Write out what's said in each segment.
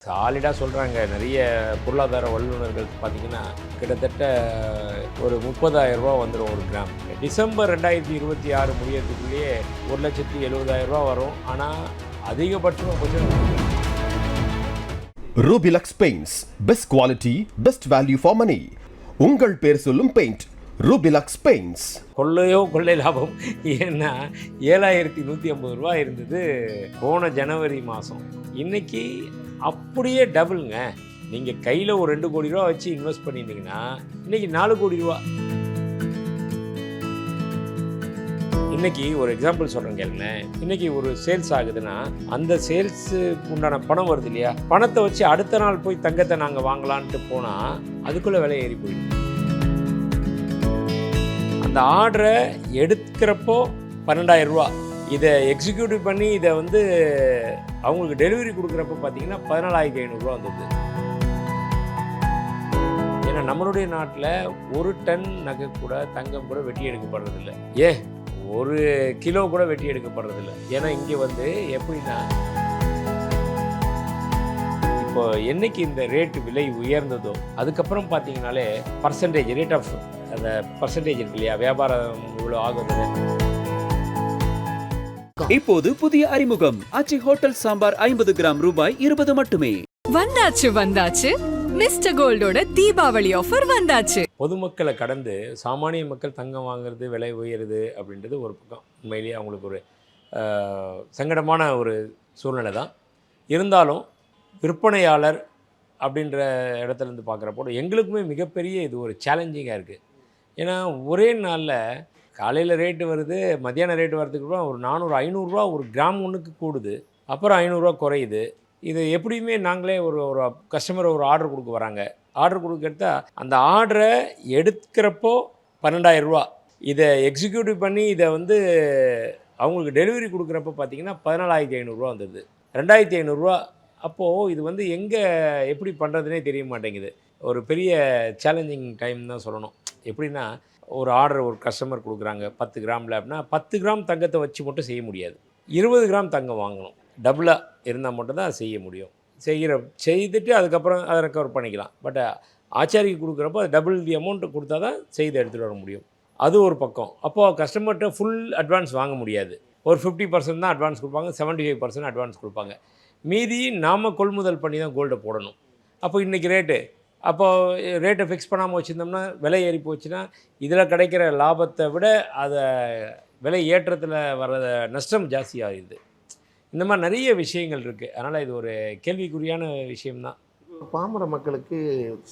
சாலிடாக சொல்கிறாங்க. நிறைய பொருளாதார வல்லுநர்கள் பார்த்தீங்கன்னா, கிட்டத்தட்ட ஒரு ரூ. 30,000 வந்துடும் ஒரு கிராம். டிசம்பர் 2026 முடியறதுக்குள்ளேயே ₹1,70,000 வரும். ஆனால் அதிகபட்சம் கொஞ்சம் Rubilux paints, best quality, best value for money. உங்கள் பேர் சொல்லும் பெயிண்ட் ரூபிலக்ஸ் பெயிண்ட்ஸ். கொள்ளை லாபம். ஏன்னா ₹7,150 இருந்தது போன ஜனவரி மாதம். இன்னைக்கு அப்படியே டபுள்ங்க. நீங்கள் கையில் ஒரு ₹2 கோடி வச்சு இன்வெஸ்ட் பண்ணிட்டீங்கன்னா இன்றைக்கி ₹4 கோடி. இன்றைக்கி ஒரு எக்ஸாம்பிள் சொல்கிறேன் கேளுங்களேன். இன்றைக்கி ஒரு சேல்ஸ் ஆகுதுன்னா அந்த சேல்ஸுக்கு உண்டான பணம் வருது இல்லையா, பணத்தை வச்சு அடுத்த நாள் போய் தங்கத்தை நாங்கள் வாங்கலான்ட்டு போனால் அதுக்குள்ளே விலை ஏறி போயிடும். அந்த ஆர்டரை எடுக்கிறப்போ ₹12,000, இதை எக்ஸிக்யூட்டிவ் பண்ணி இதை அவங்களுக்கு டெலிவரி கொடுக்குறப்ப பார்த்தீங்கன்னா ₹14,500 வந்தது. ஏன்னா நம்மளுடைய நாட்டில் ஒரு டன் நகை கூட தங்கம் கூட வெட்டி எடுக்கப்படுறதில்ல. ஒரு கிலோ கூட வெட்டி எடுக்கப்படுறதில்ல. ஏன்னா இங்கே எப்படின்னா, இப்போ என்னைக்கு இந்த ரேட்டு விலை உயர்ந்ததோ அதுக்கப்புறம் பார்த்தீங்கன்னாலே பர்சன்டேஜ் ரேட் ஆஃப் அந்த பர்சன்டேஜ் இருக்கு இல்லையா, வியாபாரம் இவ்வளோ ஆகுது. இப்போது புதிய அறிமுகம் ஆச்சி ஹோட்டல் சாம்பார் 50 கிராம் ரூபாய் 20 மட்டுமே. வந்தாச்சு மிஸ்டர் கோல்டோட தீபாவளி ஆஃபர் வந்தாச்சு. பொதுமக்களை கடந்து சாமானிய மக்கள் தங்கம் வாங்குறது, விலை உயருது அப்படின்றது ஒரு பக்கம் உண்மையிலேயே அவங்களுக்கு ஒரு சங்கடமான ஒரு சூழ்நிலை தான். இருந்தாலும் விற்பனையாளர் அப்படின்ற இடத்துலேருந்து பார்க்குறப்போ எங்களுக்குமே மிகப்பெரிய இது ஒரு சேலஞ்சிங்காக இருக்குது. ஏன்னா ஒரே நாளில் காலையில் ரேட்டு வருது, மத்தியானம் ரேட்டு வரதுக்கு கூட ஒரு ₹400-500 ஒரு கிராம் ஒன்றுக்கு கூடுது, அப்புறம் ₹500 குறையுது. இது எப்படியுமே நாங்களே ஒரு கஸ்டமர் ஒரு ஆர்டர் கொடுக்க வராங்க. ஆர்டர் கொடுக்கறதா அந்த ஆர்டரை எடுக்கிறப்போ ₹12,000, இதை எக்ஸிக்யூட்டிவ் பண்ணி இதை அவங்களுக்கு டெலிவரி கொடுக்குறப்ப பார்த்திங்கன்னா ₹14,500 வந்தது. ₹2,500. அப்போது இது எங்கே எப்படி பண்ணுறதுனே தெரிய மாட்டேங்குது. ஒரு பெரிய சேலஞ்சிங் டைம் தான் சொல்லணும். எப்படின்னா, ஒரு ஆர்டர் ஒரு கஸ்டமர் கொடுக்குறாங்க 10 கிராமில் அப்படின்னா 10 கிராம் தங்கத்தை வச்சு மட்டும் செய்ய முடியாது. 20 கிராம் தங்கம் வாங்கணும். டபுளாக இருந்தால் மட்டும் தான் செய்ய முடியும். செய்துட்டு அதுக்கப்புறம் அதை ரெக்கவர் பண்ணிக்கலாம். பட் ஆச்சாரிக்கு கொடுக்குறப்போ அது டபுள் தி அமௌண்ட்டு கொடுத்தா தான் செய்து எடுத்துகிட்டு வர முடியும். அது ஒரு பக்கம். அப்போது கஸ்டமர்கிட்ட ஃபுல் அட்வான்ஸ் வாங்க முடியாது. ஒரு 50% தான் அட்வான்ஸ் கொடுப்பாங்க, 75% அட்வான்ஸ் கொடுப்பாங்க. மீதி நாம் கொள்முதல் பண்ணி தான் கோல்டை போடணும். அப்போ இன்றைக்கி அப்போது ரேட்டை ஃபிக்ஸ் பண்ணாமல் வச்சுருந்தோம்னா விலை ஏறி போச்சுன்னா இதில் கிடைக்கிற லாபத்தை விட அதை விலை ஏற்றத்தில் வர்ற நஷ்டம் ஜாஸ்தியாகிடுது. இந்த மாதிரி நிறைய விஷயங்கள் இருக்குது. அதனால் இது ஒரு கேள்விக்குறியான விஷயம்தான். பாமர மக்களுக்கு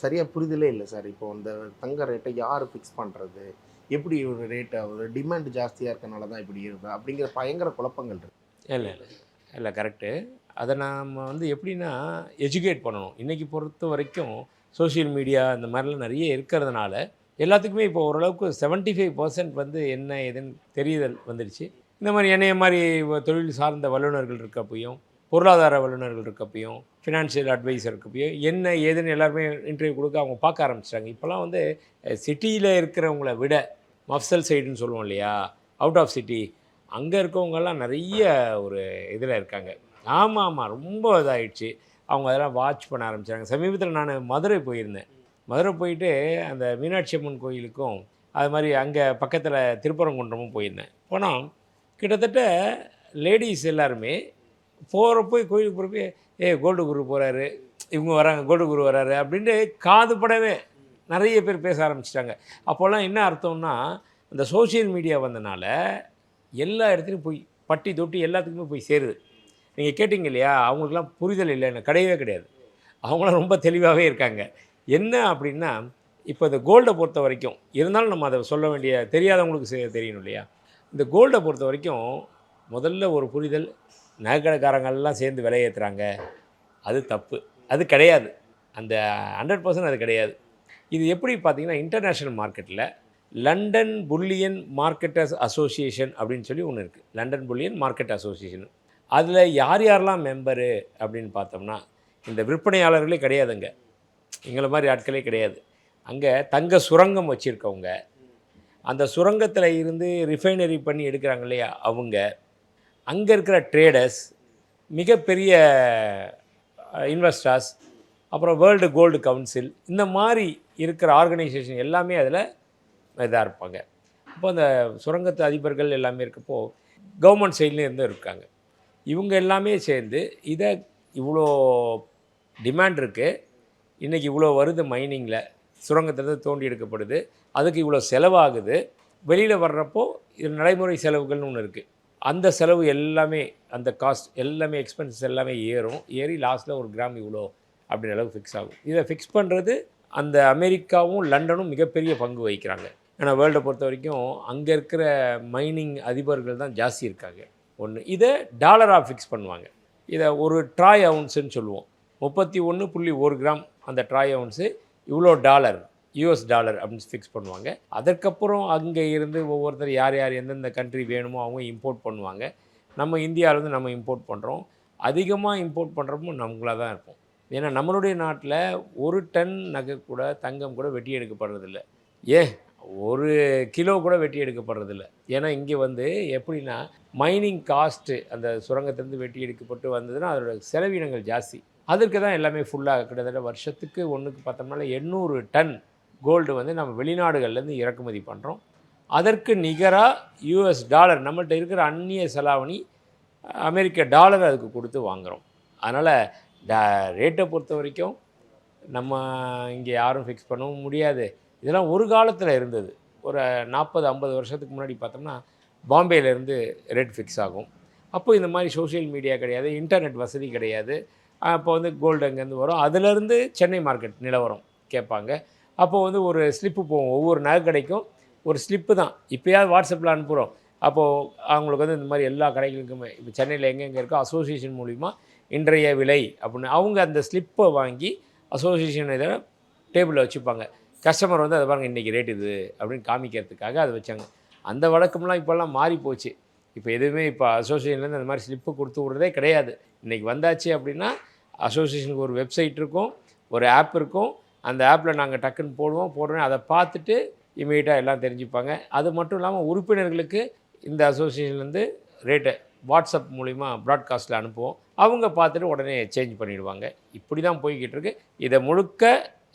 சரியாக புரிதலே இல்லை சார். இப்போ இந்த தங்க ரேட்டை யார் ஃபிக்ஸ் பண்ணுறது, எப்படி ஒரு ரேட் ஆகுது, டிமாண்ட் ஜாஸ்தியாக இருக்கனால தான் இப்படி இருக்குது அப்படிங்கிற பயங்கர குழப்பங்கள் இருக்குது. இல்லை கரெக்டு. அதை நாம் எப்படின்னா எஜுகேட் பண்ணணும். இன்றைக்கி பொறுத்த வரைக்கும் சோஷியல் மீடியா இந்த மாதிரிலாம் நிறைய இருக்கிறதுனால எல்லாத்துக்குமே இப்போ ஓரளவுக்கு 75% என்ன ஏதுன்னு தெரியுதல் வந்துடுச்சு. இந்த மாதிரி என்னைய மாதிரி தொழில் சார்ந்த வல்லுநர்கள் இருக்கப்பையும், பொருளாதார வல்லுநர்கள் இருக்கப்பையும், ஃபினான்ஷியல் அட்வைசர் இருக்கப்பையும் என்ன ஏதுன்னு எல்லாருமே இன்டர்வியூ கொடுக்க அவங்க பார்க்க ஆரம்பிச்சிட்டாங்க. இப்போலாம் சிட்டியில் இருக்கிறவங்கள விட மஃப்சல் சைடுன்னு சொல்லுவோம் இல்லையா, அவுட் ஆஃப் சிட்டி, அங்கே இருக்கவங்கெல்லாம் நிறைய ஒரு இதில் இருக்காங்க. ஆமாம், ரொம்ப இதாகிடுச்சு. அவங்க அதெல்லாம் வாட்ச் பண்ண ஆரம்பித்தாங்க. சமீபத்தில் நான் மதுரை போயிருந்தேன். மதுரை போயிட்டு அந்த மீனாட்சி அம்மன் கோயிலுக்கும் அது மாதிரி அங்கே பக்கத்தில் திருப்பரங்குன்றமும் போயிருந்தேன். போனால் கிட்டத்தட்ட லேடிஸ் எல்லாருமே போகிறப்போ கோயிலுக்கு போகிறப்ப கோல்டு குரு போகிறாரு, இவங்க வராங்க, கோல்டு குரு வராரு அப்படின்ட்டு காது படவே நிறைய பேர் பேச ஆரம்பிச்சிட்டாங்க. அப்போல்லாம் என்ன அர்த்தம்னா, அந்த சோஷியல் மீடியா வந்தனால எல்லா இடத்துலையும் போய் பட்டி தொட்டி எல்லாத்துக்குமே போய் சேருது. நீங்கள் கேட்டிங்க இல்லையா, அவங்களுக்குலாம் புரிதல் இல்லைன்னு, கிடையவே கிடையாது. அவங்களாம் ரொம்ப தெளிவாகவே இருக்காங்க. என்ன அப்படின்னா, இப்போ இந்த கோல்டை பொறுத்த வரைக்கும் இருந்தாலும் நம்ம அதை சொல்ல வேண்டிய தெரியாதவங்களுக்கு தெரியணும் இல்லையா. இந்த கோல்டை பொறுத்த வரைக்கும் முதல்ல ஒரு புரிதல், நகைக்கடைக்காரங்கள்லாம் சேர்ந்து விலையேற்றுறாங்க, அது தப்பு. அது கிடையாது. அந்த 100% அது கிடையாது. இது எப்படி பார்த்திங்கன்னா, இன்டர்நேஷ்னல் மார்க்கெட்டில் லண்டன் புல்லியன் மார்க்கெட்டர்ஸ் அசோசியேஷன் அப்படின்னு சொல்லி ஒன்று இருக்குது. London bullion market association. அதில் யார் மெம்பரு அப்படின்னு பார்த்தோம்னா, இந்த விற்பனையாளர்களே கிடையாதுங்க. எங்களை மாதிரி ஆட்களே கிடையாது. அங்கே தங்க சுரங்கம் வச்சுருக்கவங்க, அந்த சுரங்கத்தில் இருந்து ரிஃபைனரி பண்ணி எடுக்கிறாங்க இல்லையா அவங்க, அங்கே இருக்கிற ட்ரேடர்ஸ், மிகப்பெரிய இன்வெஸ்டர்ஸ், அப்புறம் வேர்ல்டு கோல்டு கவுன்சில், இந்த மாதிரி இருக்கிற ஆர்கனைசேஷன் எல்லாமே அதில் இதாக இருப்பாங்க. அப்போ அந்த சுரங்கத்து அதிபர்கள் எல்லாமே இருக்கப்போ கவர்மெண்ட் சைட்லேருந்து இருக்காங்க. இவங்க எல்லாமே சேர்ந்து இதை இவ்வளோ டிமாண்ட் இருக்குது, இன்றைக்கி இவ்வளோ வருது மைனிங்கில், சுரங்கத்திலேருந்து தோண்டி எடுக்கப்படுது, அதுக்கு இவ்வளோ செலவாகுது, வெளியில் வர்றப்போ இது நடைமுறை செலவுகள்னு ஒன்று இருக்குது. அந்த செலவு எல்லாமே, அந்த காஸ்ட் எல்லாமே, எக்ஸ்பென்சஸ் எல்லாமே ஏறி லாஸ்ட்டில் ஒரு கிராம் இவ்வளோ அப்படின்ற அளவுக்கு ஃபிக்ஸ் ஆகும். இதை ஃபிக்ஸ் பண்ணுறது அந்த அமெரிக்காவும் லண்டனும் மிகப்பெரிய பங்கு வகிக்கிறாங்க. ஏன்னா வேர்ல்டை பொறுத்த வரைக்கும் அங்கே இருக்கிற மைனிங் அதிபர்கள் தான் ஜாஸ்தி இருக்காங்க. ஒன்று இதை டாலராக ஃபிக்ஸ் பண்ணுவாங்க. இதை ஒரு ட்ராய் அவுன்ஸுன்னு சொல்லுவோம். 31.1 கிராம் அந்த ட்ராய் அவுன்ஸு இவ்வளோ டாலர், US டாலர் அப்படின்னு ஃபிக்ஸ் பண்ணுவாங்க. அதற்கப்புறம் அங்கே இருந்து ஒவ்வொருத்தர் யார் யார் எந்தெந்த கண்ட்ரி வேணுமோ அவங்க இம்போர்ட் பண்ணுவாங்க. நம்ம இந்தியாவிலேருந்து நம்ம இம்போர்ட் பண்ணுறோம். அதிகமாக இம்போர்ட் பண்ணுறப்போ நம்மளாக தான் இருப்போம். ஏன்னா நம்மளுடைய நாட்டில் 1 டன் நகை கூட, தங்கம் கூட வெட்டி எடுக்கப்படுறதில்ல. ஒரு கிலோ கூட வெட்டி எடுக்கப்படுறதில்ல. ஏன்னா இங்கே வந்து எப்படின்னா மைனிங் காஸ்ட்டு, அந்த சுரங்கத்திலேருந்து வெட்டி எடுக்கப்பட்டு வந்ததுன்னா அதோட செலவினங்கள் ஜாஸ்தி. அதற்கு தான் எல்லாமே ஃபுல்லாக கிட்டத்தட்ட வருஷத்துக்கு ஒன்றுக்கு பார்த்தோம்னா 800 டன் கோல்டு வந்து நம்ம வெளிநாடுகள்லேருந்து இறக்குமதி பண்ணுறோம். அதற்கு நிகராக US டாலர், நம்மள்கிட்ட இருக்கிற அந்நிய செலாவணி அமெரிக்க டாலர் அதுக்கு கொடுத்து வாங்குகிறோம். அதனால் ரேட்டை பொறுத்த வரைக்கும் நம்ம இங்கே யாரும் ஃபிக்ஸ் பண்ணவும் முடியாது. இதெல்லாம் ஒரு காலத்தில் இருந்தது. ஒரு 40-50 வருஷத்துக்கு முன்னாடி பார்த்தோம்னா பாம்பேலேருந்து ரேட் ஃபிக்ஸ் ஆகும். அப்போ இந்த மாதிரி சோஷியல் மீடியா கிடையாது, இன்டர்நெட் வசதி கிடையாது. அப்போ வந்து கோல்டு அங்கேருந்து வரும், அதிலேருந்து சென்னை மார்க்கெட் நிலவரம் கேட்பாங்க. அப்போது வந்து ஒரு ஸ்லிப்பு போகும், ஒவ்வொரு நகை கடைக்கும் ஒரு ஸ்லிப்பு தான். இப்போயாவது வாட்ஸ்அப்பில் அனுப்புகிறோம். அப்போது அவங்களுக்கு வந்து இந்த மாதிரி எல்லா கடைகளுக்குமே இப்போ சென்னையில் எங்கெங்கே இருக்கோ அசோசியேஷன் மூலிமா இன்றைய விலை அப்படின்னு அவங்க அந்த ஸ்லிப்பை வாங்கி அசோசியேஷன் இதை டேபிளில் வச்சுப்பாங்க. கஸ்டமர் வந்து அதை பாருங்கள் இன்றைக்கி ரேட் இது அப்படின்னு காமிக்கிறதுக்காக அதை வச்சாங்க. அந்த வழக்கம்லாம் இப்போல்லாம் மாறி போச்சு. இப்போ எதுவுமே இப்போ அசோசியேஷன்லேருந்து அந்த மாதிரி ஸ்லிப்பு கொடுத்து விட்றதே கிடையாது. இன்றைக்கி வந்தாச்சு அப்படின்னா அசோசியேஷனுக்கு ஒரு வெப்சைட் இருக்கும், ஒரு ஆப் இருக்கும். அந்த ஆப்பில் நாங்கள் டக்குன்னு போடுறோம், அதை பார்த்துட்டு இமீடியட்டாக எல்லாம் தெரிஞ்சுப்பாங்க. அது மட்டும் இல்லாமல் உறுப்பினர்களுக்கு இந்த அசோசியேஷன்லேருந்து ரேட்டை வாட்ஸ்அப் மூலிமா ப்ராட்காஸ்ட்டில் அனுப்புவோம். அவங்க பார்த்துட்டு உடனே சேஞ்ச் பண்ணிவிடுவாங்க. இப்படி தான் போய்கிட்டு இருக்கு. இதை முழுக்க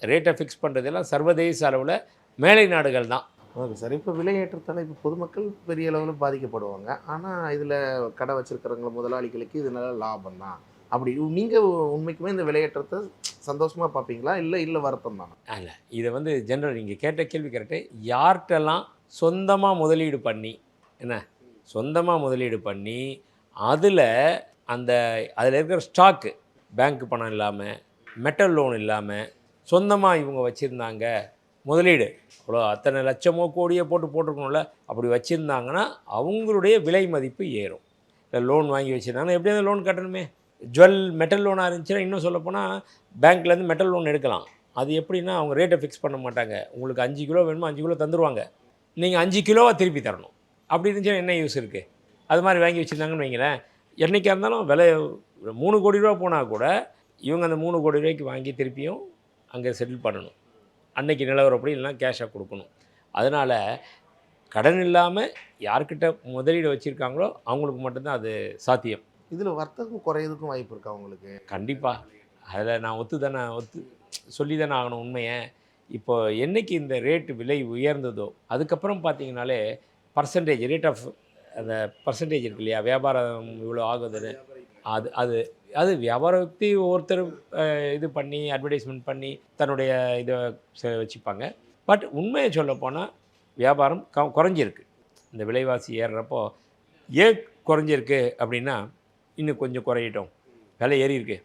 ரேட்டை ஃபிக்ஸ் பண்ணுறதெல்லாம் சர்வதேச அளவில் மேலை நாடுகள் தான். Okay sir. இப்போ விலை ஏற்றத்தால் இப்போ பொதுமக்கள் பெரிய அளவில் பாதிக்கப்படுவாங்க. ஆனால் இதில் கடை வச்சுருக்கிறவங்க முதலாளிகளுக்கு இதனால லாபம் தான். அப்படி நீங்கள் உண்மைக்குமே இந்த விலையேற்றத்தை சந்தோஷமாக பார்ப்பீங்களா, இல்லை வருத்தம் தானே? இல்லை, இதை வந்து ஜென்ரல் நீங்கள் கேட்ட கேள்வி கரெக்டு. யார்கிட்டலாம் சொந்தமாக முதலீடு பண்ணி, சொந்தமாக முதலீடு பண்ணி அதில் இருக்கிற ஸ்டாக்கு, பேங்க் பணம் இல்லாமல், மெட்டல் லோன் இல்லாமல் சொந்தமாக இவங்க வச்சுருந்தாங்க, முதலீடு அவ்வளோ அத்தனை லட்சமோ கோடியோ போட்டிருக்கணும்ல, அப்படி வச்சுருந்தாங்கன்னா அவங்களுடைய விலை மதிப்பு ஏறும். இல்லை லோன் வாங்கி வச்சுருந்தாங்கன்னா எப்படி அந்த லோன் கட்டணுமே, மெட்டல் லோனாக இருந்துச்சுன்னா இன்னும் சொல்லப்போனால் பேங்க்லேருந்து மெட்டல் லோன் எடுக்கலாம். அது எப்படின்னா அவங்க ரேட்டை ஃபிக்ஸ் பண்ண மாட்டாங்க. உங்களுக்கு 5 கிலோ வேணுமோ 5 கிலோ தந்துடுவாங்க, நீங்கள் 5 கிலோவாக திருப்பி தரணும். அப்படி இருந்துச்சுன்னா என்ன யூஸ் இருக்குது? அது மாதிரி வாங்கி வச்சுருந்தாங்கன்னு வைங்களேன், என்றைக்காக இருந்தாலும் விலை 3 கோடி ரூபா போனால் கூட இவங்க அந்த 3 கோடி ரூபாய்க்கு வாங்கி திருப்பியும் அங்கே செட்டில் பண்ணணும். அன்னைக்கு நிலவரப்படி இல்லைனா கேஷாக கொடுக்கணும். அதனால் கடன் இல்லாமல் யார்கிட்ட முதலீடு வச்சுருக்காங்களோ அவங்களுக்கு மட்டும்தான் அது சாத்தியம். இதில் வர்த்தகம் குறையிறதுக்கும் வாய்ப்பு இருக்கா உங்களுக்கு? கண்டிப்பாக. அதில் நான் ஒத்து சொல்லி தானே ஆகணும் உண்மையை. இப்போ என்றைக்கு இந்த ரேட்டு விலை உயர்ந்ததோ அதுக்கப்புறம் பார்த்தீங்கனாலே ரேட் ஆஃப் அந்த பர்சன்டேஜ் இருக்கு இல்லையா, வியாபாரம் இவ்வளோ ஆகுதுன்னு, அது வியாபார விக்தி ஒவ்வொருத்தர் இது பண்ணி அட்வர்டைஸ்மெண்ட் பண்ணி தன்னுடைய இதை வச்சுப்பாங்க. பட் உண்மையை சொல்லப்போனால் வியாபாரம் குறைஞ்சிருக்கு. இந்த விலைவாசி ஏறுறப்போ ஏன் குறைஞ்சிருக்கு அப்படின்னா, இன்னும் கொஞ்சம் குறையட்டும், விலை ஏறி இருக்கு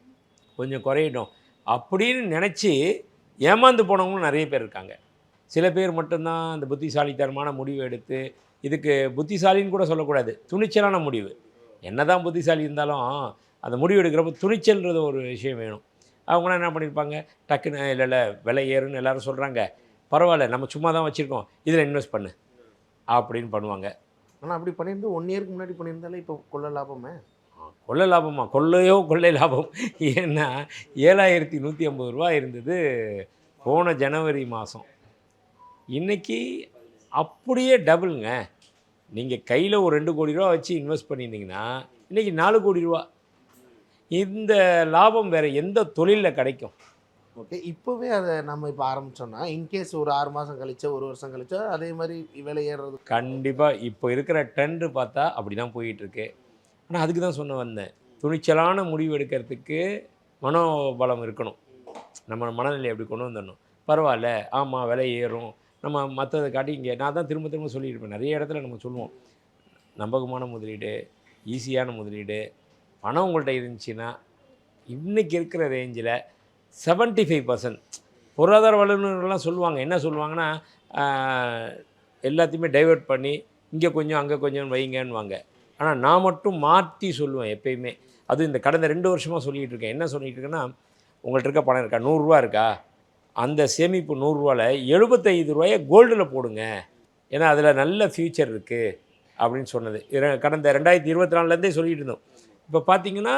கொஞ்சம் குறையட்டும் அப்படின்னு நினச்சி ஏமாந்து போனவங்களும் நிறைய பேர் இருக்காங்க. சில பேர் மட்டும்தான் அந்த புத்திசாலித்தனமான முடிவு எடுத்து, இதுக்கு புத்திசாலின்னு கூட சொல்லக்கூடாது, துணிச்சலான முடிவு. என்ன தான் புத்திசாலி இருந்தாலும் அந்த முடிவு எடுக்கிறப்போ துணிச்சல்ன்றது ஒரு விஷயம் வேணும். அவங்களாம் என்ன பண்ணியிருப்பாங்க, டக்குன்னு இல்லை விலை ஏறுன்னு எல்லோரும் சொல்கிறாங்க, பரவாயில்ல நம்ம சும்மா தான் வச்சுருக்கோம், இதில் இன்வெஸ்ட் பண்ணு அப்படின்னு பண்ணுவாங்க. ஆனால் அப்படி பண்ணியிருந்து 1 இயருக்கு முன்னாடி பண்ணியிருந்தாலே இப்போ கொள்ளை லாபமே. கொள்ளை லாபமா? கொள்ளை லாபம். ஏன்னா 7150 ரூபா இருந்தது போன ஜனவரி மாதம். இன்றைக்கி அப்படியே டபுளுங்க. நீங்கள் கையில் ஒரு 2 கோடி ரூபா வச்சு இன்வெஸ்ட் பண்ணியிருந்தீங்கன்னா இன்றைக்கி 4 கோடி ரூபா. இந்த லாபம் வேறு எந்த தொழிலில் கிடைக்கும்? ஓகே. இப்போவே அதை நம்ம இப்போ ஆரம்பிச்சோம்னா, இன்கேஸ் ஒரு 6 மாதம் கழிச்சோ, 1 வருஷம் கழிச்சோ அதே மாதிரி விலை ஏறுறது. கண்டிப்பாக இப்போ இருக்கிற ட்ரெண்டு பார்த்தா அப்படி தான் போயிட்டுருக்கு. ஆனால் அதுக்கு தான் சொன்ன வந்தேன், துணிச்சலான முடிவு எடுக்கிறதுக்கு மனோபலம் இருக்கணும். நம்ம மனநிலை அப்படி கொண்டு வந்துடணும். பரவாயில்ல, ஆமாம் விலை ஏறும், நம்ம மற்றதை காட்டி இங்கே நான் தான் திரும்ப திரும்ப சொல்லியிருப்பேன். நிறைய இடத்துல நம்ம சொல்லுவோம், நம்பகமான முதலீடு, ஈஸியான முதலீடு, பணம் உங்கள்கிட்ட இருந்துச்சுன்னா இன்றைக்கி இருக்கிற ரேஞ்சில் 75% பொருளாதார வல்லுநர்கள்லாம் சொல்லுவாங்க. என்ன சொல்லுவாங்கன்னா, எல்லாத்தையுமே டைவெர்ட் பண்ணி இங்கே கொஞ்சம் அங்கே கொஞ்சம் வைங்கன்னுவாங்க. ஆனால் நான் மட்டும் மாற்றி சொல்லுவேன் எப்பயுமே. அதுவும் இந்த கடந்த 2 வருஷமாக சொல்லிகிட்டு இருக்கேன். என்ன சொல்லிகிட்டு இருக்கேன்னா, உங்கள்கிட்ட இருக்க பணம் இருக்கா, ₹100 இருக்கா, அந்த சேமிப்பு ₹100ல் ₹75 கோல்டில் போடுங்க, ஏன்னா அதில் நல்ல ஃப்யூச்சர் இருக்குது அப்படின்னு சொன்னது. கடந்த 2024லேருந்தே சொல்லிகிட்டு இருந்தோம். இப்போ பார்த்தீங்கன்னா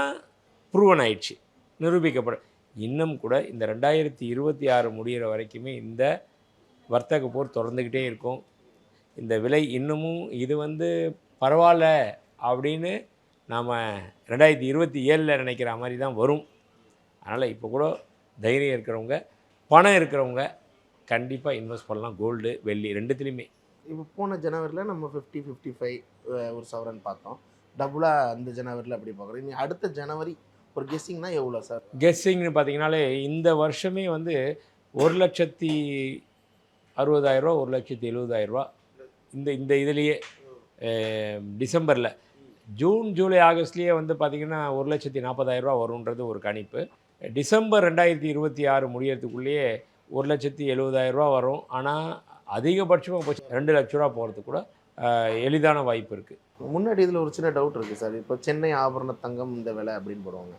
ப்ரூவன் ஆயிடுச்சு, நிரூபிக்கப்படும். இன்னும் கூட இந்த 2026 முடிகிற வரைக்குமே இந்த வர்த்தக போர் தொடர்ந்துக்கிட்டே இருக்கும். இந்த விலை இன்னமும் இது பரவாயில்ல அப்படின்னு நாம் 2027 நினைக்கிற மாதிரி தான் வரும். அதனால் இப்போ கூட தைரியம் இருக்கிறவங்க, பணம் இருக்கிறவங்க கண்டிப்பாக இன்வெஸ்ட் பண்ணலாம். கோல்டு, வெள்ளி ரெண்டுத்துலேயுமே. இப்போ போன ஜனவரியில் நம்ம 50, 55 ஒரு சவரன் பார்த்தோம். டபுளாக அந்த ஜனவரியில் அப்படி பார்க்குறோம். இனி அடுத்த ஜனவரி ஒரு கெஸ்ஸிங்னா எவ்வளோ சார்? கெஸ்ஸிங்னு பார்த்தீங்கனாலே இந்த வருஷமே 1,60,60,000, 1,70,000 இந்த இதுலேயே டிசம்பரில். ஜூன், ஜூலை, ஆகஸ்ட்லேயே பார்த்தீங்கன்னா 1,40,000 வருன்றது ஒரு கணிப்பு. டிசம்பர் 2026 முடியறதுக்குள்ளேயே 1,70,000 வரும். ஆனால் அதிகபட்சமாக போச்சு 2,00,000 போகிறதுக்கு கூட எளிதான வாய்ப்பு இருக்குது. முன்னாடி இதில் ஒரு சின்ன டவுட் இருக்குது சார். இப்போ சென்னை ஆபரண தங்கம் இந்த விலை அப்படின்னு போடுவாங்க,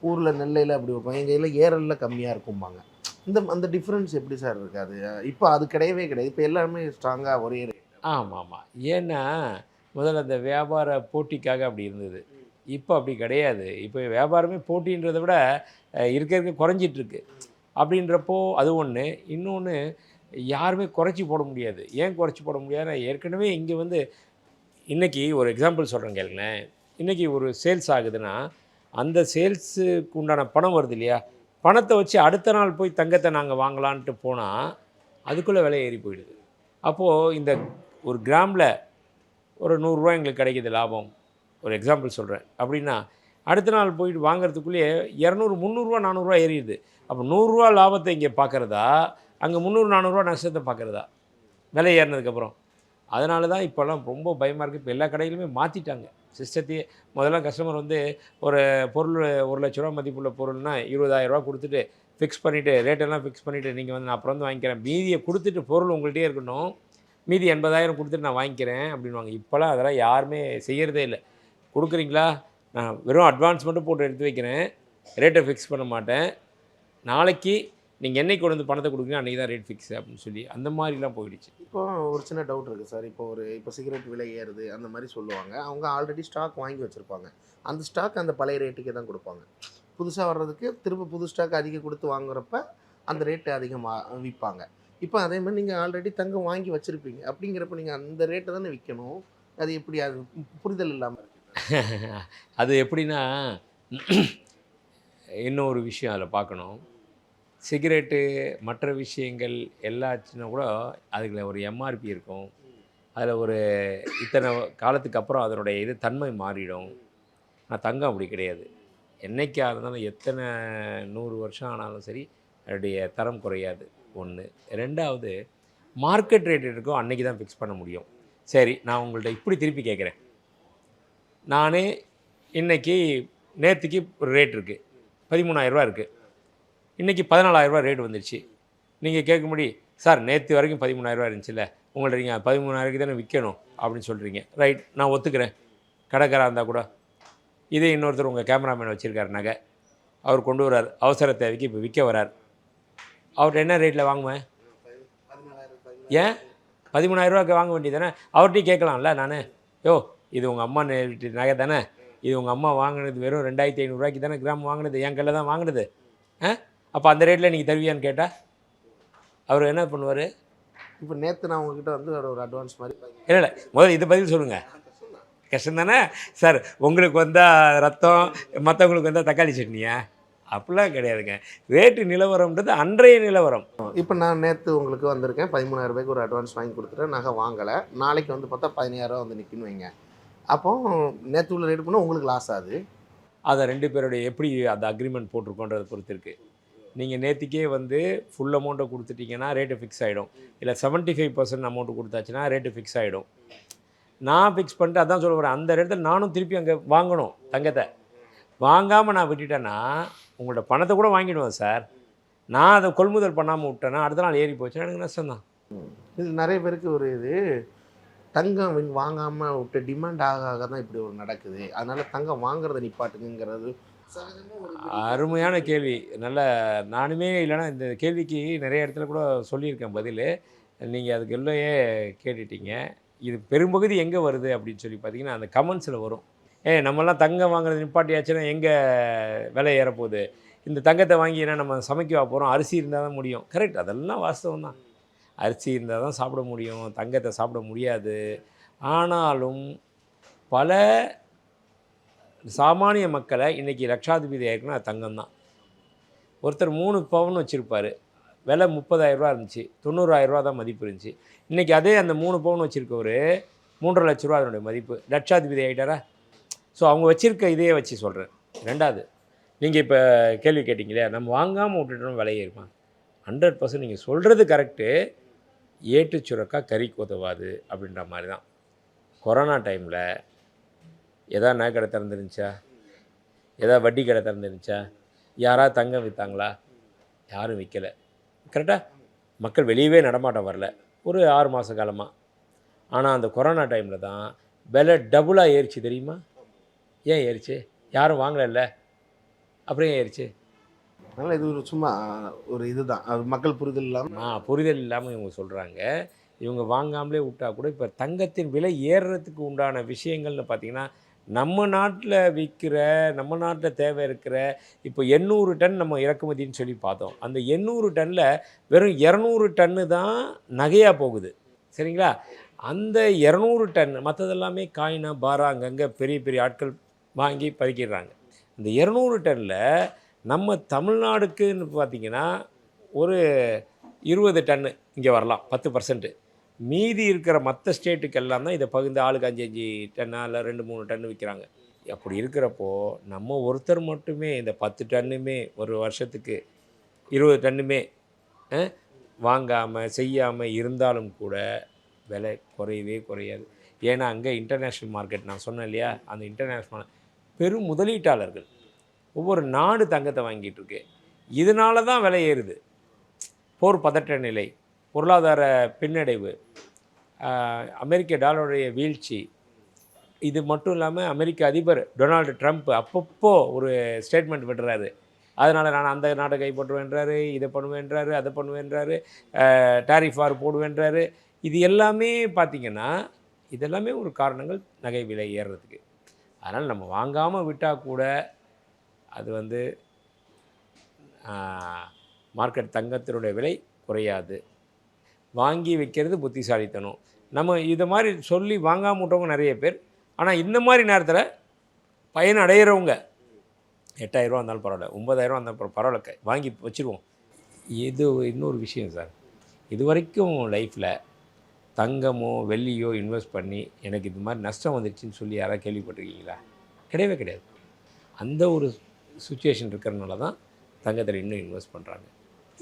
ஊரில் நெல்லையில் அப்படி வைப்பாங்க, எங்கள் இதில் ஏரலில் கம்மியாக இருக்கும்பாங்க. அந்த டிஃப்ரென்ஸ் எப்படி சார் இருக்குது? அது இப்போ அது கிடையவே கிடையாது. இப்போ எல்லாருமே ஸ்ட்ராங்காக ஒரே ரேட். ஆமாம். ஏன்னா முதல்ல அந்த வியாபார போட்டிக்காக அப்படி இருந்தது. இப்போ அப்படி கிடையாது. இப்போ வியாபாரமே போட்டின்றதை விட இருக்க குறைஞ்சிட்ருக்கு. அப்படின்றப்போ அது ஒன்று. இன்னொன்று, யாருமே குறைச்சி போட முடியாது. ஏன் குறைச்சி போட முடியாதுன்னா, ஏற்கனவே இங்கே இன்றைக்கி ஒரு எக்ஸாம்பிள் சொல்கிறேன் கேளுங்களேன். இன்றைக்கி ஒரு சேல்ஸ் ஆகுதுன்னா அந்த சேல்ஸுக்கு உண்டான பணம் வருது இல்லையா, பணத்தை வச்சு அடுத்த நாள் போய் தங்கத்தை நாங்கள் வாங்கலான்ட்டு போனால் அதுக்குள்ளே விலை ஏறி போயிடுது. அப்போது இந்த ஒரு கிராமில் ஒரு ₹100 எங்களுக்கு கிடைக்கிது லாபம், ஒரு எக்ஸாம்பிள் சொல்கிறேன். அப்படின்னா அடுத்த நாள் போயிட்டு வாங்கிறதுக்குள்ளேயே 200, 300, 400 ஏறிடுது. அப்போ ₹100 லாபத்தை இங்கே பார்க்குறதா, அங்கே 300, 400 நஷ்டத்தை பார்க்குறதா விலை ஏறினதுக்கப்புறம்? அதனால தான் இப்போல்லாம் ரொம்ப பயமாக இருக்குது. இப்போ எல்லா கடையிலுமே மாற்றிட்டாங்க சிஸ்டத்தையே. முதல்ல கஸ்டமர் ஒரு பொருள் ₹1,00,000 மதிப்புள்ள பொருள்னால் 20,000 கொடுத்துட்டு ஃபிக்ஸ் பண்ணிவிட்டு, ரேட்டெல்லாம் ஃபிக்ஸ் பண்ணிவிட்டு, நீங்கள் நான் அப்புறம் வாங்கிக்கிறேன், மீதியை கொடுத்துட்டு பொருள் உங்கள்கிட்டயே இருக்கணும், மீதி 80,000 கொடுத்துட்டு நான் வாங்கிக்கிறேன் அப்படின்வாங்க. இப்போலாம் அதெல்லாம் யாருமே செய்கிறதே இல்லை. கொடுக்குறீங்களா, நான் வெறும் அட்வான்ஸ் மட்டும் போட்டு எடுத்து வைக்கிறேன், ரேட்டை ஃபிக்ஸ் பண்ண மாட்டேன், நாளைக்கு நீங்கள் என்னைக்கு கொண்டு பணத்தை கொடுக்குறீங்க அன்றைக்கி தான் ரேட் ஃபிக்ஸ் அப்படின்னு சொல்லி அந்த மாதிரிலாம் போயிடுச்சு. இப்போ ஒரு சின்ன டவுட் இருக்குது சார். இப்போ சிகரெட் விலை ஏறுது அந்த மாதிரி சொல்லுவாங்க. அவங்க ஆல்ரெடி ஸ்டாக் வாங்கி வச்சுருப்பாங்க. அந்த ஸ்டாக் அந்த பழைய ரேட்டுக்கே தான் கொடுப்பாங்க. புதுசாக வர்றதுக்கு திரும்ப புது ஸ்டாக் அதிகம் கொடுத்து வாங்குறப்ப அந்த ரேட்டு அதிகமாக விற்பாங்க. இப்போ அதே மாதிரி நீங்கள் ஆல்ரெடி தங்கம் வாங்கி வச்சுருப்பீங்க. அப்படிங்கிறப்ப நீங்கள் அந்த ரேட்டை தானே விற்கணும். அது எப்படி? அது புரிதல் இல்லாமல் இருக்குது. அது எப்படின்னா, இன்னொரு விஷயம் அதில் பார்க்கணும். சிகரெட்டு மற்ற விஷயங்கள் எல்லாச்சுன்னா கூட அதுக்குள்ள ஒரு எம்ஆர்பி இருக்கும். அதில் ஒரு இத்தனை காலத்துக்கு அப்புறம் அதனுடைய தன்மை மாறிடும். ஆனால் தங்கம் அப்படி கிடையாது. என்றைக்காக இருந்தாலும் எத்தனை 100 வருஷம் ஆனாலும் சரி அதனுடைய தரம் குறையாது. ஒன்று. ரெண்டாவது, மார்க்கெட் ரேட் இருக்கோ அன்றைக்கி தான் ஃபிக்ஸ் பண்ண முடியும். சரி, நான் உங்கள்கிட்ட இப்படி திருப்பி கேட்குறேன். நானே இன்றைக்கி நேற்றுக்கு ஒரு ரேட் இருக்குது, 13,000 இருக்குது. இன்றைக்கி 14,000 ரேட் வந்துடுச்சு. நீங்கள் கேட்கும்படி, சார் நேற்று வரைக்கும் 13,000 இருந்துச்சுல்ல, உங்கள்ட்ட நீங்கள் 13,000 தானே விற்கணும் அப்படின்னு சொல்கிறீங்க. ரைட், நான் ஒத்துக்கிறேன். கடைக்காராக இருந்தால் கூட இதே இன்னொருத்தர் உங்கள் கேமராமேன் வச்சுருக்காரு நகை, அவர் கொண்டு வரார், அவசர தேவைக்கு இப்போ விற்க வரார். அவர்கிட்ட என்ன ரேட்டில் வாங்குவேன்? ஏன் 13,000 வாங்க வேண்டியது தானே? அவர்கிட்டையும் கேட்கலாம்ல. நான், யோ இது உங்கள் அம்மா நகை தானே, இது உங்கள் அம்மா வாங்கினது வெறும் 2,500 தானே கிராம் வாங்கினது, என் கையில் தான் வாங்கினது, அப்போ அந்த ரேட்டில் நீங்கள் தருவியான்னு கேட்டால் அவர் என்ன பண்ணுவார்? இப்போ நேற்று நான் உங்ககிட்ட ஒரு அட்வான்ஸ் மாதிரி இல்லை முதல்ல இதை பதில் சொல்லுங்கள். கஷ்டம் தானே சார். உங்களுக்கு வந்தால் ரத்தம், மற்றவங்களுக்கு வந்தால் தக்காளி சட்னியா? அப்படிலாம் கிடையாதுங்க. ரேட்டு நிலவரம்ன்றது அன்றைய நிலவரம். இப்போ நான் நேற்று உங்களுக்கு வந்திருக்கேன், 13,000 ரூபாய்க்கு ஒரு அட்வான்ஸ் வாங்கி கொடுத்துட்டேன், நகை வாங்கலை. நாளைக்கு வந்து பார்த்தா 15,000 வந்து நிற்குன்னு வைங்க. அப்போ நேற்று உள்ள ரேட்டு பண்ணால் உங்களுக்கு லாஸ் ஆகுது. அதை 2 பேருடைய எப்படி அந்த அக்ரிமெண்ட் போட்டிருக்கோன்றதை பொறுத்து இருக்குது. நீங்கள் நேற்றுக்கே வந்து ஃபுல் அமௌண்ட்டை கொடுத்துட்டிங்கன்னா ரேட்டு ஃபிக்ஸ் ஆகிடும். இல்லை 75% அமௌண்ட்டு கொடுத்தாச்சுன்னா ரேட்டு ஃபிக்ஸ் ஆகிடும். நான் ஃபிக்ஸ் பண்ணிட்டு அதான் சொல்ல வரேன், அந்த இடத்துல நானும் திருப்பி அங்கே வாங்கணும் தங்கத்தை. வாங்காமல் நான் விட்டுட்டேன்னா உங்களோட பணத்தை கூட வாங்கிடுவேன் சார். நான் அதை கொள்முதல் பண்ணாமல் விட்டேன்னா அடுத்த நாள் ஏறி போச்சுன்னா எனக்கு நஷ்டம்தான். இது நிறைய பேருக்கு ஒரு இது தங்கம் வாங்காமல் விட்டு டிமாண்ட் ஆக ஆக தான் இப்படி ஒரு நடக்குது. அதனால் தங்கம் வாங்குறத நிப்பாட்டுங்கிறது அருமையான கேள்வி. நல்ல நானுமே இல்லைன்னா இந்த கேள்விக்கு நிறைய இடத்துல கூட சொல்லியிருக்கேன் பதில். நீங்கள் அதுக்கு எல்லையே கேட்டுட்டீங்க. இது பெரும்பகுதி எங்கே வருது அப்படின்னு சொல்லி பார்த்தீங்கன்னா அந்த கமெண்ட்ஸில் வரும். நம்மலாம் தங்கம் வாங்குறது நிப்பாட்டியாச்சுன்னா எங்கே விலை ஏறப்போகுது, இந்த தங்கத்தை வாங்கி என்ன நம்ம சமைக்கவா போகிறோம், அரிசி இருந்தால் தான் முடியும். கரெக்ட், அதெல்லாம் வாஸ்தவம் தான். அரிசி இருந்தால் தான் சாப்பிட முடியும், தங்கத்தை சாப்பிட முடியாது. ஆனாலும் பல சாமானிய மக்களை இன்றைக்கி லட்சாதிபதி ஆயிருக்குன்னா அது தங்கம் தான். ஒருத்தர் 3 பவுன் வச்சுருப்பார், விலை 30,000 ரூபா இருந்துச்சு, 90,000 ரூபா தான் மதிப்பு இருந்துச்சு. இன்றைக்கி அதே அந்த 3 பவுன் வச்சுருக்கவர் 3.5 லட்ச ரூபா அதனுடைய மதிப்பு, லட்சாதிபதி ஆகிட்டாரா? ஸோ அவங்க வச்சுருக்க இதையே வச்சு சொல்கிறேன். 2வது, நீங்கள் இப்போ கேள்வி கேட்டிங்களே, நம்ம வாங்காமல் விட்டுட்டோம் விலை ஏறுமா? 100% நீங்கள் சொல்கிறது கரெக்டு. ஏட்டு சுரக்கா கறிக்கு உதவாது அப்படின்ற மாதிரி தான். கொரோனா டைமில் எதாவது நகை கடை திறந்துருந்துச்சா? எதாவது வட்டி கடை திறந்துருந்துச்சா? யாராவது தங்கம் விற்றாங்களா? யாரும் விற்கலை. கரெக்டாக மக்கள் வெளியவே நடமாட்டம் வரல ஒரு 6 மாத காலமாக. ஆனால் அந்த கொரோனா டைமில் தான் விலை டபுளாக ஏறிச்சு தெரியுமா? ஏன் ஏறிச்சு? யாரும் வாங்கலைல்ல, அப்புறம் ஏன் ஏறிச்சு? அதனால் இது ஒரு சும்மா ஒரு இதுதான், அது மக்கள் புரிதல் இல்லாமல் புரிதல் இல்லாமல் இவங்க சொல்கிறாங்க. இவங்க வாங்காமலே விட்டால் கூட இப்போ தங்கத்தின் விலை ஏறுறதுக்கு உண்டான விஷயங்கள்னு பார்த்திங்கன்னா, நம்ம நாட்டில் விற்கிற, நம்ம நாட்டில் தேவை இருக்கிற இப்போ 800 டன் நம்ம இறக்குமதின்னு சொல்லி பார்த்தோம். அந்த 800 டன்னில் வெறும் 200 டன்னு தான் நகையாக போகுது. சரிங்களா? அந்த 200 டன் மற்றதெல்லாமே காயினா பாரா அங்கங்கே பெரிய பெரிய ஆட்கள் வாங்கி பறிக்கிறாங்க. இந்த 200 டன்னில் நம்ம தமிழ்நாடுக்குன்னு பார்த்திங்கன்னா ஒரு 20 டன்னு இங்கே வரலாம், 10%. மீதி இருக்கிற மற்ற ஸ்டேட்டுக்கெல்லாம் தான் இதை பகிர்ந்து ஆளுக்கு 5 டன்னா இல்லை 2-3 டன்னு விற்கிறாங்க. அப்படி இருக்கிறப்போ நம்ம ஒருத்தர் மட்டுமே இந்த 10 டன்னுமே ஒரு வருஷத்துக்கு 20 டன்னுமே வாங்காமல் செய்யாமல் இருந்தாலும் கூட விலை குறையவே குறையாது. ஏன்னா அங்கே இன்டர்நேஷ்னல் மார்க்கெட் நான் சொன்னேன் இல்லையா, அந்த இன்டர்நேஷ்னல் பெரும் முதலீட்டாளர்கள் ஒவ்வொரு நாடு தங்கத்தை வாங்கிட்டு இருக்கு. இதனால தான் விலை ஏறுது. போர் பதட்ட நிலை, பொருளாதார பின்னடைவு, அமெரிக்க டாலருடைய வீழ்ச்சி, இது மட்டும் இல்லாமல் அமெரிக்க அதிபர் டொனால்டு ட்ரம்ப் அப்பப்போ ஒரு ஸ்டேட்மெண்ட் விடுறாரு. அதனால் நான் அந்த நாட்டை கைப்பற்றுவேன்றாரு, இதை பண்ணுவேன்றாரு, அதை பண்ணுவேன்றாரு, டாரிஃப் வார் போடுவேன்றாரு. இது எல்லாமே பார்த்திங்கன்னா இதெல்லாமே ஒரு காரணங்கள் நகை விலை ஏறுறதுக்கு. அதனால் நம்ம வாங்காமல் விட்டால் கூட அது வந்து மார்க்கெட் தங்கத்தினுடைய விலை குறையாது. வாங்கி வைக்கிறது புத்திசாலித்தனம். நம்ம இதை மாதிரி சொல்லி வாங்காமல் விட்டவங்க நிறைய பேர். ஆனால் இந்த மாதிரி நேரத்தில் பயன் அடைகிறவங்க 8,000 ரூபா இருந்தாலும் பரவாயில்ல, 9,000 ரூபா இருந்தாலும் பரவாயில்ல, வாங்கி வச்சுருவோம். இது இன்னொரு விஷயம் சார், இது வரைக்கும் லைஃப்பில் தங்கமோ வெள்ளியோ இன்வெஸ்ட் பண்ணி எனக்கு இது மாதிரி நஷ்டம் வந்துடுச்சின்னு சொல்லி யாராவது கேள்விப்பட்டிருக்கீங்களா? கிடையவே கிடையாது. அந்த ஒரு சுச்சுவேஷன் இருக்கிறதுனால தான் தங்கத்தில் இன்னும் இன்வெஸ்ட் பண்ணுறாங்க.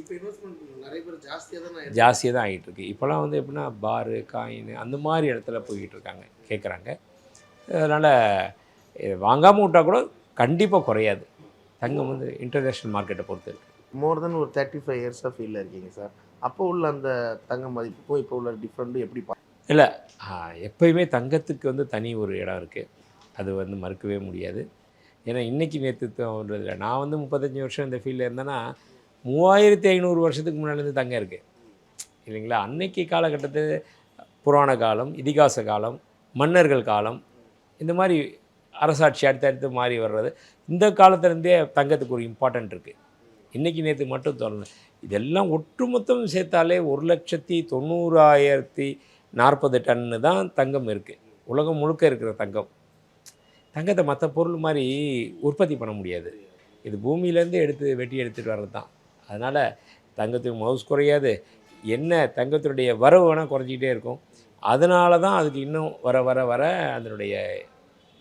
இப்போ இன்வெஸ்ட்மெண்ட் நிறைய பேர் ஜாஸ்தியாக தான் ஆகிட்டுருக்கு. இப்போலாம் வந்து எப்படின்னா பாரு காயின் அந்த மாதிரி இடத்துல போய்கிட்டு இருக்காங்க, கேட்குறாங்க. அதனால் வாங்காமல் விட்டால் கூட கண்டிப்பாக குறையாது. தங்கம் வந்து இன்டர்நேஷ்னல் மார்க்கெட்டை பொறுத்து இருக்குது. மோர் தென் ஒரு 35 இயர்ஸாக ஃபீல்டில் இருக்கீங்க சார். அப்போ உள்ள அந்த தங்க மதிப்புக்கும் இப்போ உள்ள டிஃப்ரெண்ட்டும் எப்படி இல்லை, எப்போயுமே தங்கத்துக்கு வந்து தனி ஒரு இடம் இருக்குது, அது வந்து மறுக்கவே முடியாது. ஏன்னா இன்றைக்கி நேற்றுன்றதில்லை, நான் வந்து 35 வருஷம் இந்த ஃபீல்டில் இருந்தேன்னா 3500 வருஷத்துக்கு முன்னாடிலேருந்து தங்கம் இருக்குது இல்லைங்களா? அன்னைக்கு காலகட்டத்து புராண காலம், இதிகாச காலம், மன்னர்கள் காலம், இந்த மாதிரி அரசாட்சி அடுத்தடுத்து மாறி வர்றது, இந்த காலத்துலேருந்தே தங்கத்துக்கு ஒரு இம்பார்ட்டன்ட் இருக்குது. இன்றைக்கி நேற்று மட்டும் தோணல, இதெல்லாம் ஒட்டுமொத்தம் சேர்த்தாலே 1,90,040 டன்னு தான் தங்கம் இருக்குது. உலகம் முழுக்க இருக்கிற தங்கம் தங்கத்தை மற்ற பொருள் மாதிரி உற்பத்தி பண்ண முடியாது. இது பூமியிலேருந்து வெட்டி எடுத்துகிட்டு வர்றது தான். அதனால் தங்கத்துக்கு மவுஸ் குறையாது. என்ன தங்கத்தினுடைய வரவு வேணால் குறைஞ்சிக்கிட்டே இருக்கும். அதனால தான் அதுக்கு இன்னும் வர வர வர அதனுடைய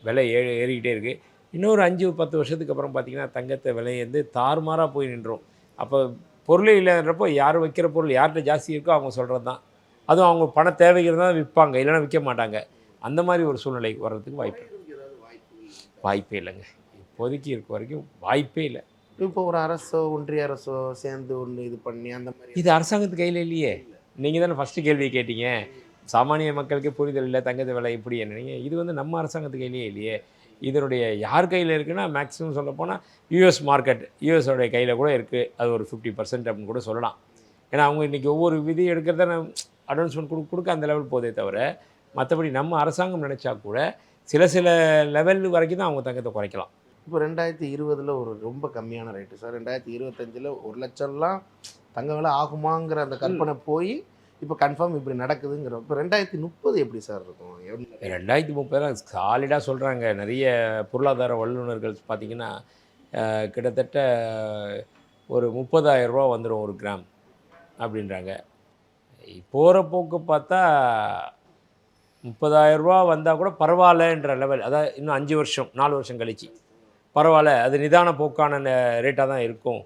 விலை ஏறிக்கிட்டே இருக்குது. இன்னொரு 5-10 வருஷத்துக்கு அப்புறம் பார்த்திங்கன்னா தங்கத்தை விலை வந்து தாறுமாறாக போய் நின்றோம். அப்போ பொருளே இல்லைன்றப்போ யார் வைக்கிற பொருள் யார்கிட்ட ஜாஸ்தி இருக்கோ அவங்க சொல்கிறது தான். அதுவும் அவங்க பண தேவைகள் தான் விற்பாங்க, இல்லைன்னா விற்க மாட்டாங்க. அந்த மாதிரி ஒரு சூழ்நிலை வர்றதுக்கு வாய்ப்பே இல்லைங்க. இப்போதைக்கு இருக்க வரைக்கும் வாய்ப்பே இல்லை. இப்போ ஒரு அரசோ ஒன்றிய அரசோ சேர்ந்து ஒன்று இது பண்ணி அந்த மாதிரி இது அரசாங்கத்து கையில் இல்லையே. நீங்கள் தானே ஃபஸ்ட்டு கேள்வி கேட்டீங்க, சாமானிய மக்களுக்கு புரிதல் இல்லை தங்கத்து விலை எப்படி என்னீங்க. இது வந்து நம்ம அரசாங்கத்து கையிலே இல்லையே. இதனுடைய யார் கையில் இருக்குன்னா மேக்ஸிமம் சொல்லப்போனால் யூஎஸ் மார்க்கெட், யூஎஸோடைய கையில் கூட இருக்குது. அது ஒரு 50% அப்படின்னு கூட சொல்லலாம். ஏன்னா அவங்க இன்றைக்கி ஒவ்வொரு விதி எடுக்கிறத அனௌன்ஸ்மெண்ட் கொடுக்க அந்த லெவல் போதே தவிர, மற்றபடி நம்ம அரசாங்கம் நினச்சா கூட சில லெவல் வரைக்கும் தான் அவங்க தங்கத்தை குறைக்கலாம். இப்போ 2020 ஒரு ரொம்ப கம்மியான ரேட்டு சார். 2025 1 லட்சம்லாம் தங்க விலை ஆகுமாங்கிற அந்த கற்பனை போய் இப்போ கன்ஃபார்ம் இப்படி நடக்குதுங்கிறோம். இப்போ 2030 எப்படி சார் இருக்கும்? 2030 சாலிடாக சொல்கிறாங்க. நிறைய பொருளாதார வல்லுநர்கள் பார்த்திங்கன்னா கிட்டத்தட்ட ஒரு 30,000 ரூபா வந்துடும் ஒரு கிராம் அப்படின்றாங்க. போகிற போக்கு பார்த்தா 30,000 ரூபா வந்தால் கூட பரவாயில்லன்ற லெவல். அதாவது இன்னும் 5 வருஷம் 4 வருஷம் கழிச்சு பரவாயில்ல, அது நிதான போக்கான ரேட்டாக தான் இருக்கும்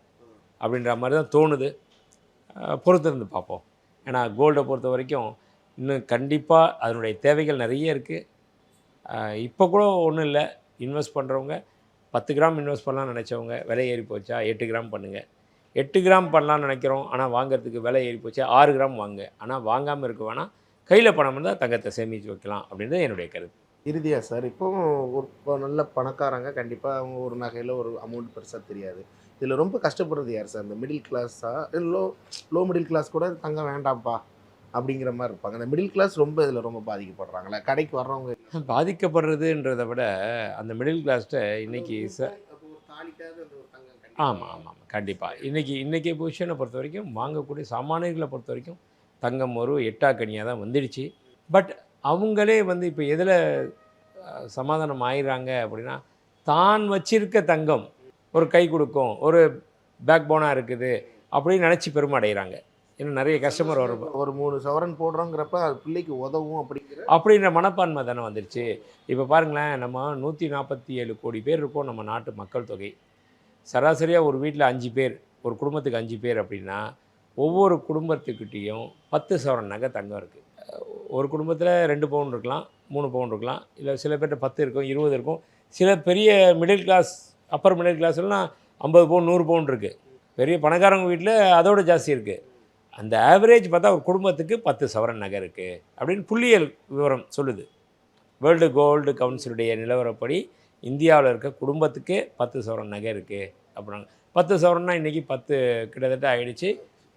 அப்படின்ற மாதிரி தான் தோணுது. பொறுத்திருந்து பார்ப்போம். ஏன்னா கோல்டை பொறுத்த வரைக்கும் இன்னும் கண்டிப்பாக அதனுடைய தேவைகள் நிறைய இருக்குது. இப்போ கூட ஒன்றும் இல்லை, இன்வெஸ்ட் பண்ணுறவங்க 10 கிராம் இன்வெஸ்ட் பண்ணலான்னு நினச்சவங்க விலை ஏறி போச்சா 8 கிராம் பண்ணுங்கள். 8 கிராம் பண்ணலான்னு நினைக்கிறோம், ஆனால் வாங்கிறதுக்கு விலை ஏறி போச்சா 6 கிராம் வாங்க. ஆனால் வாங்காமல் இருக்க வேணாம், கையில் பணம் இருந்தால் தங்கத்தை சேமித்து வைக்கலாம் அப்படின்றது என்னுடைய கருத்து. இறுதியாக சார், இப்போ ஒரு நல்ல பணக்காரங்க கண்டிப்பாக அவங்க ஒரு நகையில் ஒரு அமௌண்ட் பெருசாக தெரியாது. இதில் ரொம்ப கஷ்டப்படுறது யார் சார்? இந்த மிடில் கிளாஸா, லோ மிடில் கிளாஸ் கூட தங்கம் வேண்டாம்ப்பா அப்படிங்கிற மாதிரி இருப்பாங்க. அந்த மிடில் கிளாஸ் ரொம்ப இதில் ரொம்ப பாதிக்கப்படுறாங்களே. கடைக்கு வர்றவங்க பாதிக்கப்படுறதுன்றதை விட அந்த மிடில் கிளாஸ்கிட்ட இன்றைக்கி ஆமாம் கண்டிப்பாக இன்றைக்கி பொசிஷனை பொறுத்த வரைக்கும் வாங்கக்கூடிய சாமானியர்களை பொறுத்த வரைக்கும் தங்கம் ஒரு எட்டாக்கனியாக தான் வந்துடுச்சு. பட் அவங்களே வந்து இப்போ எதில் சமாதானம் ஆயிடுறாங்க அப்படின்னா, தான் வச்சிருக்க தங்கம் ஒரு கை கொடுக்கும், ஒரு பேக் போனாக இருக்குது அப்படின்னு நினச்சி பெருமை அடைகிறாங்க. இன்னும் நிறைய கஸ்டமர் வரும். ஒரு 3 சவரன் போடுறோங்கிறப்ப அது பிள்ளைக்கு உதவும் அப்படின்ற மனப்பான்மை தானே வந்துடுச்சு. இப்போ பாருங்களேன், நம்ம 147 கோடி பேர் இருக்கோம் நம்ம நாட்டு மக்கள் தொகை. சராசரியாக ஒரு வீட்டில் 5 பேர், ஒரு குடும்பத்துக்கு 5 பேர் அப்படின்னா ஒவ்வொரு குடும்பத்துக்கிட்டேயும் 10 சவரன் நகை தங்கம் இருக்குது. ஒரு குடும்பத்தில் 2 பவுன் இருக்கலாம், 3 பவுன் இருக்கலாம், இல்லை சில பேர்கிட்ட 10 இருக்கும், 20 இருக்கும். சில பெரிய மிடில் கிளாஸ், அப்பர் மிடில் கிளாஸ்லாம் 50 பவுன் 100 பவுன் இருக்குது. பெரிய பணக்காரங்க வீட்டில் அதோட ஜாஸ்தி இருக்குது. அந்த ஆவரேஜ் பார்த்தா ஒரு குடும்பத்துக்கு 10 சவரன் நகை இருக்குது அப்படின்னு புள்ளியியல் விவரம் சொல்லுது. வேர்ல்டு கோல்டு கவுன்சிலுடைய நிலவரப்படி இந்தியாவில் இருக்க குடும்பத்துக்கு 10 சவரன் நகை இருக்குது அப்படின்னாங்க. 10 சவரன்னா இன்றைக்கி 10 கிட்டத்தட்ட ஆகிடுச்சு,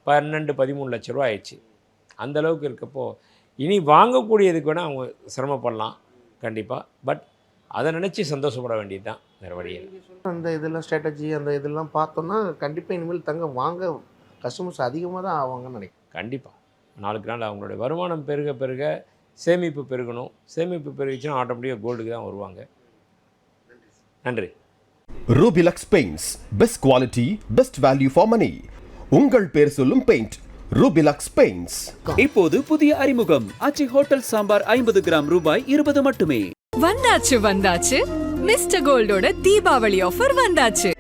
12-13 லட்ச ரூபா ஆயிடுச்சு. அந்தளவுக்கு இருக்கப்போ இனி வாங்கக்கூடியதுக்கு வேணால் அவங்க சிரமப்படலாம் கண்டிப்பாக. பட் அதை நினச்சி சந்தோஷப்பட வேண்டியது தான், வேறு வழியில். அந்த இதெல்லாம் ஸ்ட்ராட்டஜி அந்த இதெல்லாம் பார்த்தோன்னா கண்டிப்பாக இனிமேல் தங்கம் வாங்க கஸ்டமர்ஸ் அதிகமாக தான் ஆவாங்கன்னு நினைக்கிறேன். கண்டிப்பாக நாளுக்கு நாள் அவங்களுடைய வருமானம் பெருக சேமிப்பு பெருகணும். சேமிப்பு பெருகிச்சுன்னா ஆட்டோமேட்டிக்காக கோல்டுக்கு தான் வருவாங்க. நன்றி. Rubilux paints, best quality, best value for money. உங்கள் பேர் சொல்லும் பெயிண்ட் ரூபிலக்ஸ் பெயிண்ட்ஸ். இப்போது புதிய அறிமுகம் ஆச்சி ஹோட்டல் சாம்பார் 50 கிராம் ரூபாய் 20 மட்டுமே. வந்தாச்சு மிஸ்டர் கோல்டோட தீபாவளி ஆஃபர் வந்தாச்சு.